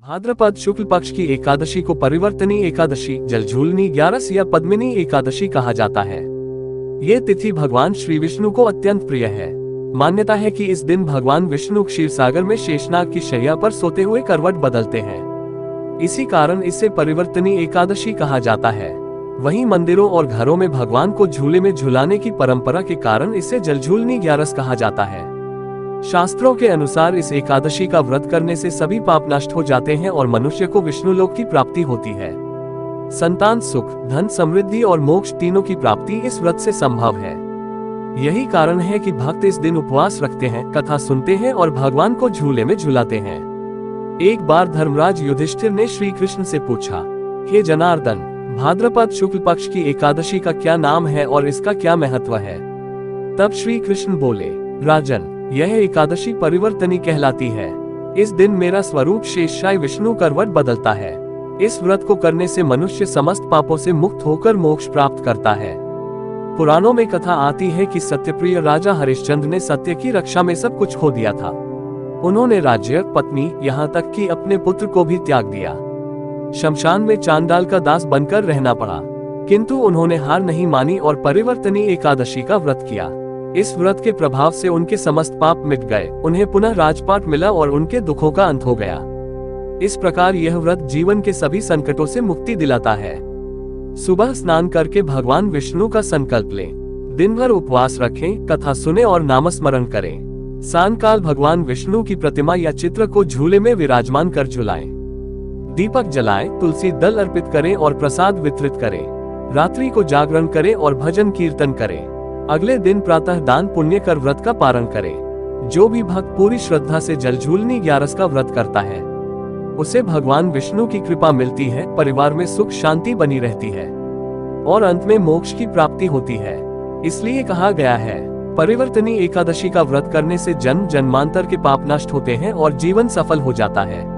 भाद्रपद शुक्ल पक्ष की एकादशी को परिवर्तनी एकादशी, जलझूलनी, ग्यारस या पद्मिनी एकादशी कहा जाता है। ये तिथि भगवान श्री विष्णु को अत्यंत प्रिय है। मान्यता है कि इस दिन भगवान विष्णु क्षीरसागर में शेषनाग की शैया पर सोते हुए करवट बदलते हैं। इसी कारण इसे परिवर्तनी एकादशी कहा जाता है। वहीं मंदिरों और घरों में भगवान को झूले में झुलाने की परंपरा के कारण इसे जलझूलनी ग्यारस कहा जाता है। शास्त्रों के अनुसार इस एकादशी का व्रत करने से सभी पाप नष्ट हो जाते हैं और मनुष्य को विष्णु लोक की प्राप्ति होती है। संतान सुख, धन समृद्धि और मोक्ष तीनों की प्राप्ति इस व्रत से संभव है। यही कारण है कि भक्त इस दिन उपवास रखते हैं, कथा सुनते हैं और भगवान को झूले में झुलाते हैं। एक बार धर्मराज युधिष्ठिर ने श्री कृष्ण से पूछा, हे जनार्दन, भाद्रपद शुक्ल पक्ष की एकादशी का क्या नाम है और इसका क्या महत्व है? तब श्री कृष्ण बोले, राजन, यह एकादशी परिवर्तनी कहलाती है। इस दिन मेरा स्वरूप शेषशायी विष्णु करवट बदलता है। इस व्रत को करने से मनुष्य समस्त पापों से मुक्त होकर मोक्ष प्राप्त करता है। पुराणों में कथा आती है कि सत्यप्रिय राजा हरिश्चंद्र ने सत्य की रक्षा में सब कुछ खो दिया था। उन्होंने राज्य, पत्नी, यहाँ तक कि अपने पुत्र को भी त्याग दिया। शमशान में चांडाल का दास बनकर रहना पड़ा, किंतु उन्होंने हार नहीं मानी और परिवर्तनी एकादशी का व्रत किया। इस व्रत के प्रभाव से उनके समस्त पाप मिट गए, उन्हें पुनः राजपाट मिला और उनके दुखों का अंत हो गया। इस प्रकार यह व्रत जीवन के सभी संकटों से मुक्ति दिलाता है। सुबह स्नान करके भगवान विष्णु का संकल्प लें, दिन भर उपवास रखें, कथा सुने और नामस्मरण करें। सायंकाल भगवान विष्णु की प्रतिमा या चित्र को झूले में विराजमान कर झुलाएं। दीपक जलाएं, तुलसी दल अर्पित करें और प्रसाद वितरित करें। रात्रि को जागरण करें और भजन कीर्तन करें। अगले दिन प्रातः दान पुण्य कर व्रत का पारण करें। जो भी भक्त पूरी श्रद्धा से जलझूलनी ग्यारस का व्रत करता है, उसे भगवान विष्णु की कृपा मिलती है, परिवार में सुख शांति बनी रहती है और अंत में मोक्ष की प्राप्ति होती है। इसलिए कहा गया है, परिवर्तनी एकादशी का व्रत करने से जन्म जन्मांतर के पाप नष्ट होते हैं और जीवन सफल हो जाता है।